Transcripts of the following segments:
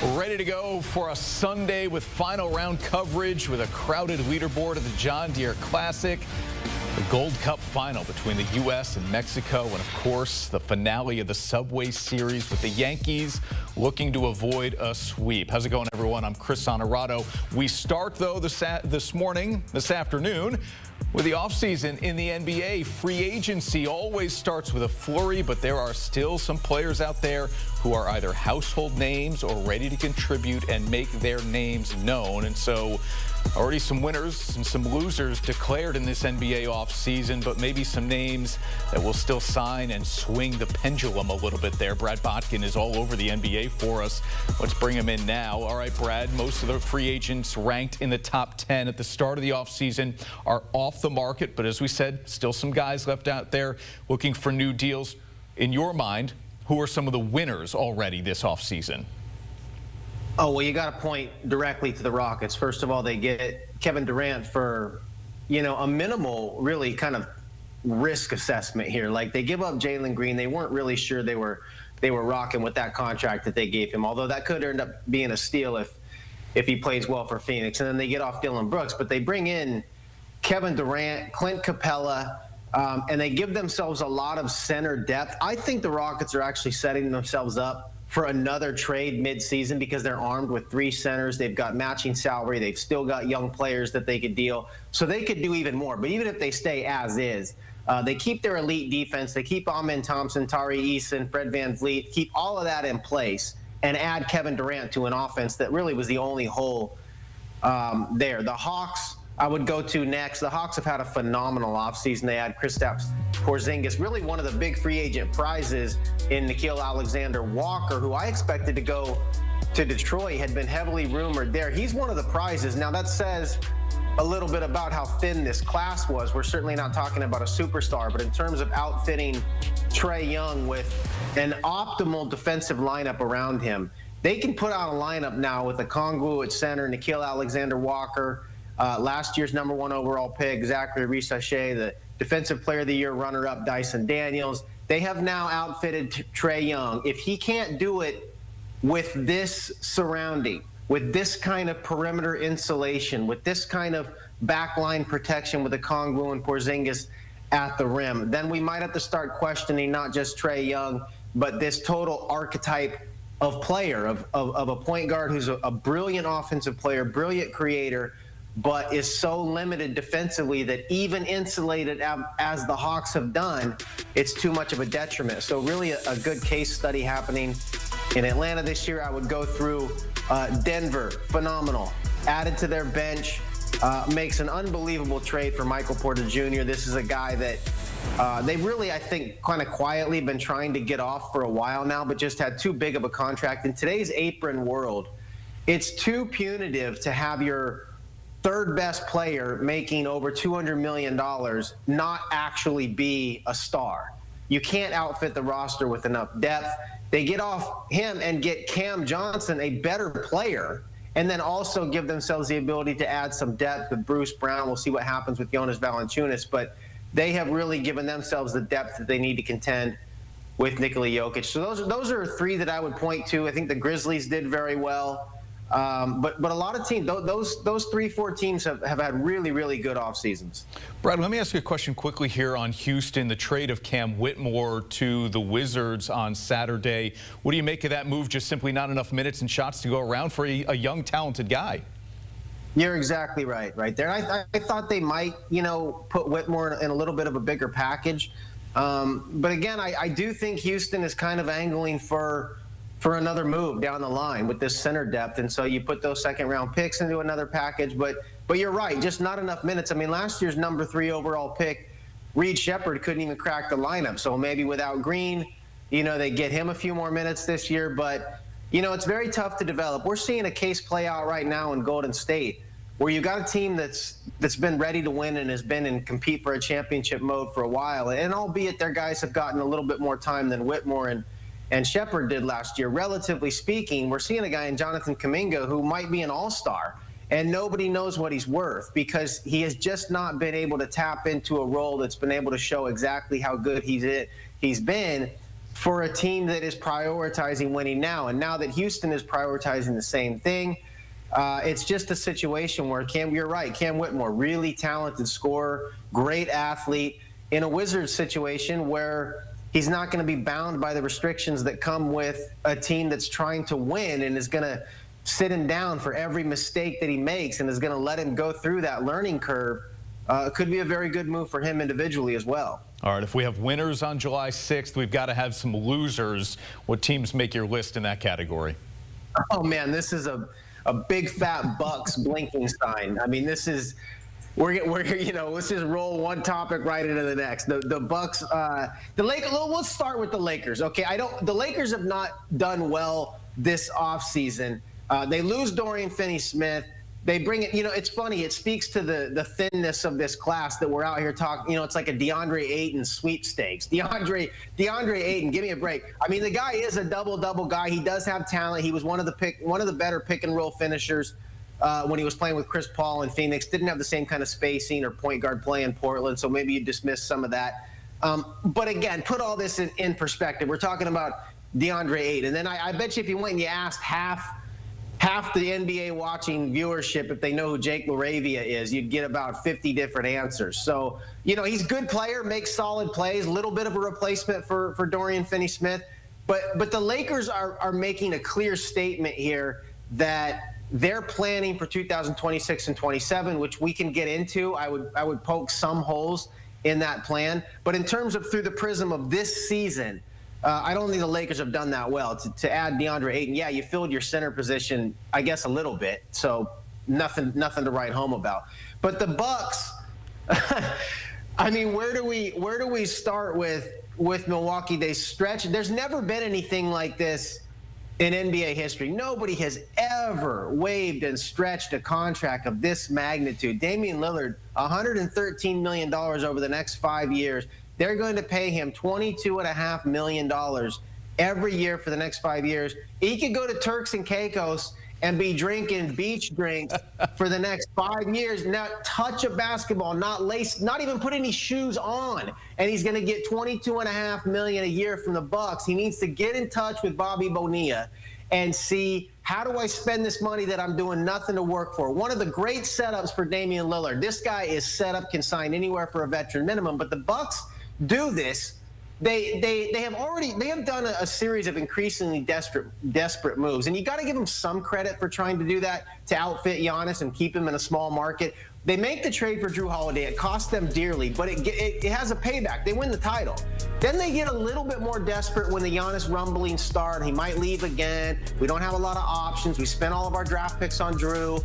Ready to go for a Sunday with final round coverage with a crowded leaderboard of the John Deere Classic, the Gold Cup final between the U.S. and Mexico, and of course the finale of the Subway Series with the Yankees looking to avoid a sweep. How's it going, everyone? I'm Chris Honorado. We start, though, this afternoon, with the offseason in the NBA. Free agency always starts with a flurry, but there are still some players out there who are either household names or ready to contribute and make their names known. And so already some winners and some losers declared in this NBA offseason, but maybe some names that will still sign and swing the pendulum a little bit there. Brad Botkin is all over the NBA for us. Let's bring him in now. All right, Brad, most of the free agents ranked in the top 10 at the start of the offseason are off the market, but as we said, still some guys left out there looking for new deals. In your mind, who are some of the winners already this offseason? Oh, well, you got to point directly to the Rockets. First of all, they get Kevin Durant for, a minimal, really kind of risk assessment here. Like, they give up Jalen Green. They weren't really sure they were rocking with that contract that they gave him, although that could end up being a steal if he plays well for Phoenix. And then they get off Dillon Brooks, but they bring in Kevin Durant, Clint Capella, and they give themselves a lot of center depth. I think the Rockets are actually setting themselves up for another trade midseason because they're armed with 3 centers. They've got matching salary. They've still got young players that they could deal. So they could do even more. But even if they stay as is, they keep their elite defense. They keep Amen Thompson, Tari Eason, Fred VanVleet, keep all of that in place and add Kevin Durant to an offense that really was the only hole there. The Hawks, I would go to next. The Hawks have had a phenomenal offseason. They had Kristaps Porzingis, really one of the big free agent prizes in Nickeil Alexander-Walker, who I expected to go to Detroit, had been heavily rumored there. He's one of the prizes. Now, that says a little bit about how thin this class was. We're certainly not talking about a superstar, but in terms of outfitting Trae Young with an optimal defensive lineup around him, they can put out a lineup now with Okongwu at center, Nickeil Alexander-Walker, last year's #1 overall pick, Zachary Risache, the Defensive Player of the Year runner-up, Dyson Daniels. They have now outfitted Trae Young. If he can't do it with this surrounding, with this kind of perimeter insulation, with this kind of backline protection with Okongwu and Porzingis at the rim, then we might have to start questioning not just Trae Young, but this total archetype of player, of a point guard who's a brilliant offensive player, brilliant creator, but is so limited defensively that even insulated as the Hawks have done, it's too much of a detriment. So really a good case study happening in Atlanta this year. I would go through Denver, phenomenal. Added to their bench, makes an unbelievable trade for Michael Porter Jr. This is a guy that they really, I think, kind of quietly been trying to get off for a while now, but just had too big of a contract. In today's apron world, it's too punitive to have your third best player making over $200 million not actually be a star. You can't outfit the roster with enough depth. They get off him and get Cam Johnson, a better player, and then also give themselves the ability to add some depth with Bruce Brown. We'll see what happens with Jonas Valanciunas, but they have really given themselves the depth that they need to contend with Nikola Jokic. So those are 3 that I would point to. I think the Grizzlies did very well. But a lot of teams, those 3-4 teams have had really, really good off seasons. Brad, let me ask you a question quickly here on Houston, the trade of Cam Whitmore to the Wizards on Saturday. What do you make of that move? Just simply not enough minutes and shots to go around for a young, talented guy. You're exactly right there. I thought they might, put Whitmore in a little bit of a bigger package. But again, I do think Houston is kind of angling for another move down the line with this center depth. And so you put those second-round picks into another package. But you're right, just not enough minutes. I mean, last year's #3 overall pick, Reed Shepherd, couldn't even crack the lineup. So maybe without Green, they get him a few more minutes this year. But, it's very tough to develop. We're seeing a case play out right now in Golden State where you've got a team that's been ready to win and has been in compete for a championship mode for a while. And albeit their guys have gotten a little bit more time than Whitmore and Shepherd did last year, relatively speaking, we're seeing a guy in Jonathan Kuminga who might be an all-star, and nobody knows what he's worth because he has just not been able to tap into a role that's been able to show exactly how good he's been. for a team that is prioritizing winning now. And now that Houston is prioritizing the same thing, it's just a situation where you're right, Cam Whitmore, really talented scorer, great athlete, in a Wizards situation where he's not going to be bound by the restrictions that come with a team that's trying to win and is going to sit him down for every mistake that he makes and is going to let him go through that learning curve. Could be a very good move for him individually as well. All right, if we have winners on July 6th, we've got to have some losers. What teams make your list in that category? Oh, man, this is a big fat Bucks blinking sign. I mean, this is we're let's just roll one topic right into the next. The Bucks, the Lakers. Let's start with the Lakers. Okay, the Lakers have not done well this offseason. They lose Dorian Finney-Smith. They bring it, it's funny. It speaks to the thinness of this class that we're out here talking. It's like a DeAndre Ayton sweepstakes. DeAndre Ayton, give me a break. I mean, the guy is a double-double guy. He does have talent. He was one of the better pick-and-roll finishers when he was playing with Chris Paul in Phoenix. Didn't have the same kind of spacing or point guard play in Portland, so maybe you dismiss some of that. But again, put all this in perspective. We're talking about DeAndre Ayton. And then I bet you if you went and you asked half the NBA watching viewership, if they know who Jake LaRavia is, you'd get about 50 different answers. So, he's a good player, makes solid plays, a little bit of a replacement for Dorian Finney-Smith. But the Lakers are making a clear statement here that they're planning for 2026 and 27, which we can get into. I would poke some holes in that plan. But in terms of through the prism of this season, I don't think the Lakers have done that well. To add DeAndre Ayton, yeah, you filled your center position, I guess, a little bit. So nothing to write home about. But the Bucks, I mean, where do we start with Milwaukee? They stretch. There's never been anything like this in NBA history. Nobody has ever waived and stretched a contract of this magnitude. Damian Lillard, $113 million over the next 5 years. They're going to pay him $22.5 million every year for the next 5 years. He could go to Turks and Caicos and be drinking beach drinks for the next 5 years, not touch a basketball, not even put any shoes on, and he's going to get $22.5 million a year from the Bucks. He needs to get in touch with Bobby Bonilla and see, how do I spend this money that I'm doing nothing to work for? One of the great setups for Damian Lillard. This guy is set up, can sign anywhere for a veteran minimum, but the Bucks do this. They have done a series of increasingly desperate moves, and you got to give them some credit for trying to do that, to outfit Giannis and keep him in a small market. They make the trade for Drew Holiday. It costs them dearly, but it has a payback. They win the title. Then they get a little bit more desperate when the Giannis rumblings start. He might leave again. We don't have a lot of options. We spent all of our draft picks on Drew.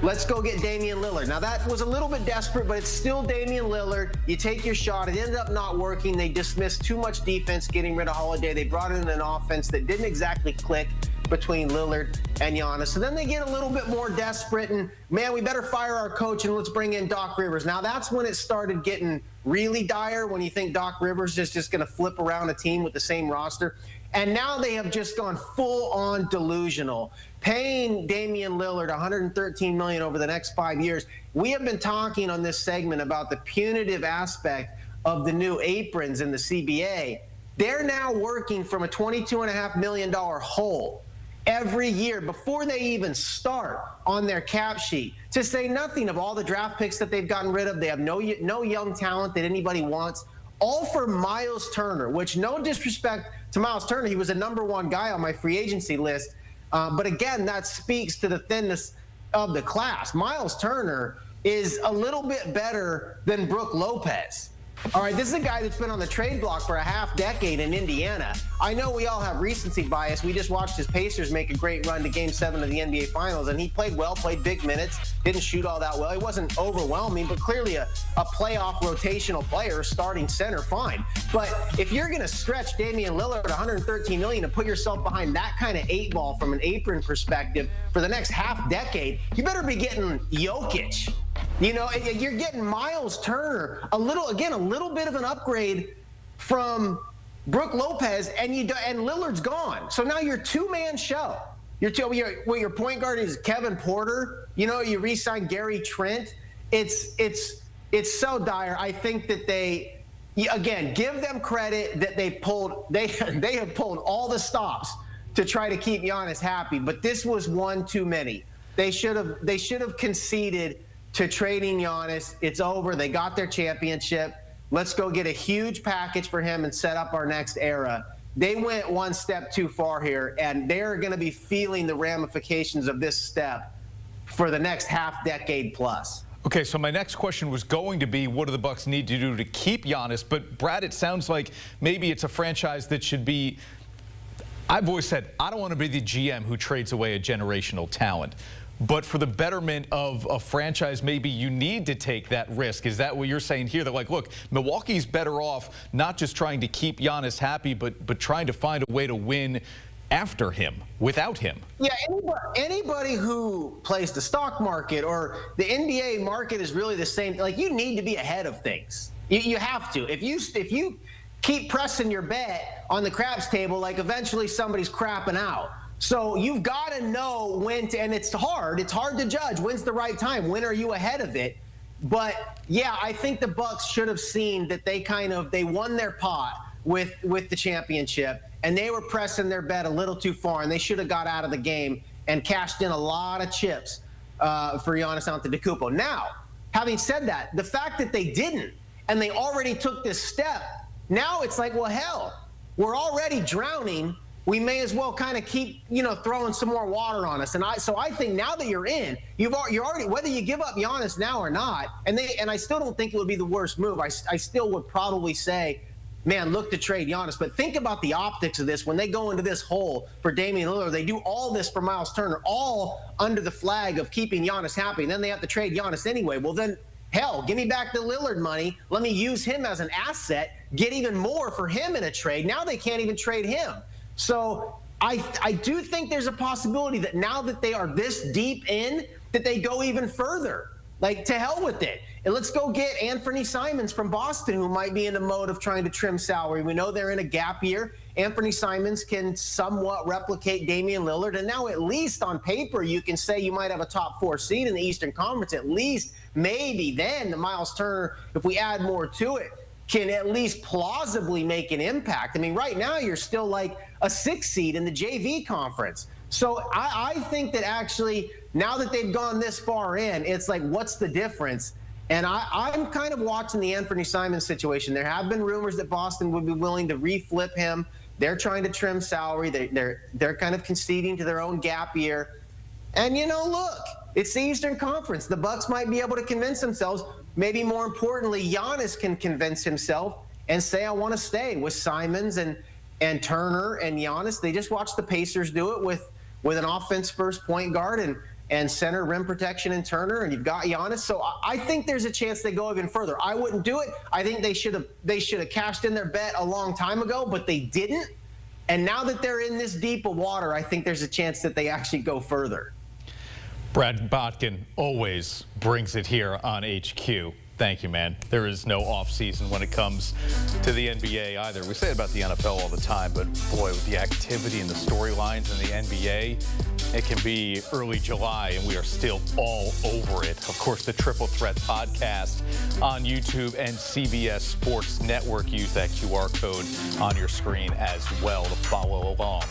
Let's go get Damian Lillard. Now, that was a little bit desperate, but it's still Damian Lillard. You take your shot. It ended up not working. They dismissed too much defense getting rid of Holiday. They brought in an offense that didn't exactly click between Lillard and Giannis. So then they get a little bit more desperate and, man, we better fire our coach and let's bring in Doc Rivers. Now, that's when it started getting really dire, when you think Doc Rivers is just going to flip around a team with the same roster. And now they have just gone full-on delusional, paying Damian Lillard $113 million over the next 5 years. We have been talking on this segment about the punitive aspect of the new aprons in the CBA. They're now working from a $22.5 million hole every year before they even start on their cap sheet, to say nothing of all the draft picks that they've gotten rid of. They have no young talent that anybody wants, all for Miles Turner, which, no disrespect to Miles Turner, he was a #1 guy on my free agency list. But again, that speaks to the thinness of the class. Miles Turner is a little bit better than Brook Lopez. All right, this is a guy that's been on the trade block for a half decade in Indiana. I know we all have recency bias. We just watched his Pacers make a great run to Game 7 of the NBA Finals, and he played well, played big minutes, didn't shoot all that well. He wasn't overwhelming, but clearly a playoff rotational player, starting center, fine. But if you're going to stretch Damian Lillard $113 million and put yourself behind that kind of 8-ball from an apron perspective for the next half decade, you better be getting Jokic. You know, you're getting Miles Turner, a little bit of an upgrade from Brook Lopez, and Lillard's gone. So now you're two-man show. Your point guard is Kevin Porter. You know, you re-sign Gary Trent. It's so dire. I think that they again, give them credit that they have pulled all the stops to try to keep Giannis happy, but this was one too many. They should have conceded to trading Giannis. It's over. They got their championship. Let's go get a huge package for him and set up our next era. They went one step too far here, and they're going to be feeling the ramifications of this step for the next half decade plus. Okay, so my next question was going to be, what do the Bucks need to do to keep Giannis? But Brad, it sounds like maybe it's a franchise that should be. I've always said I don't want to be the GM who trades away a generational talent. But for the betterment of a franchise, maybe you need to take that risk. Is that what you're saying here? They're like, look, Milwaukee's better off not just trying to keep Giannis happy, but trying to find a way to win after him, without him. Yeah, anybody who plays the stock market or the NBA market is really the same. Like, you need to be ahead of things. You have to. If you keep pressing your bet on the craps table, like, eventually somebody's crapping out. So you've got to know when to, and it's hard to judge when's the right time. When are you ahead of it? But yeah, I think the Bucks should have seen that they won their pot with the championship, and they were pressing their bet a little too far, and they should have got out of the game and cashed in a lot of chips for Giannis Antetokounmpo. Now, having said that, the fact that they didn't, and they already took this step, now it's like, well, hell, we're already drowning. We may as well kind of keep, throwing some more water on us. And so I think now that you're in, you're already, whether you give up Giannis now or not, and I still don't think it would be the worst move. I still would probably say, man, look to trade Giannis. But think about the optics of this. When they go into this hole for Damian Lillard, they do all this for Miles Turner, all under the flag of keeping Giannis happy. And then they have to trade Giannis anyway. Well, then, hell, give me back the Lillard money. Let me use him as an asset, get even more for him in a trade. Now they can't even trade him. So I do think there's a possibility that now that they are this deep in, that they go even further. Like, to hell with it. And let's go get Anthony Simons from Boston, who might be in the mode of trying to trim salary. We know they're in a gap year. Anthony Simons can somewhat replicate Damian Lillard. And now, at least on paper, you can say you might have a top 4 seed in the Eastern Conference. At least, maybe then the Miles Turner, if we add more to it, can at least plausibly make an impact. I mean, right now you're still like a 6 seed in the JV conference. So I think that actually, now that they've gone this far in, it's like, what's the difference? And I'm kind of watching the Anthony Simons situation. There have been rumors that Boston would be willing to reflip him. They're trying to trim salary. They're kind of conceding to their own gap year. And, look, it's the Eastern Conference. The Bucks might be able to convince themselves. Maybe more importantly, Giannis can convince himself and say, I want to stay with Simons and Turner and Giannis. They just watched the Pacers do it with an offense-first point guard and center rim protection in Turner, and you've got Giannis. So I think there's a chance they go even further. I wouldn't do it. I think they should have cashed in their bet a long time ago, but they didn't. And now that they're in this deep of water, I think there's a chance that they actually go further. Brad Botkin always brings it here on HQ. Thank you, man. There is no off-season when it comes to the NBA either. We say it about the NFL all the time, but boy, with the activity and the storylines in the NBA, it can be early July, and we are still all over it. Of course, the Triple Threat podcast on YouTube and CBS Sports Network. Use that QR code on your screen as well to follow along.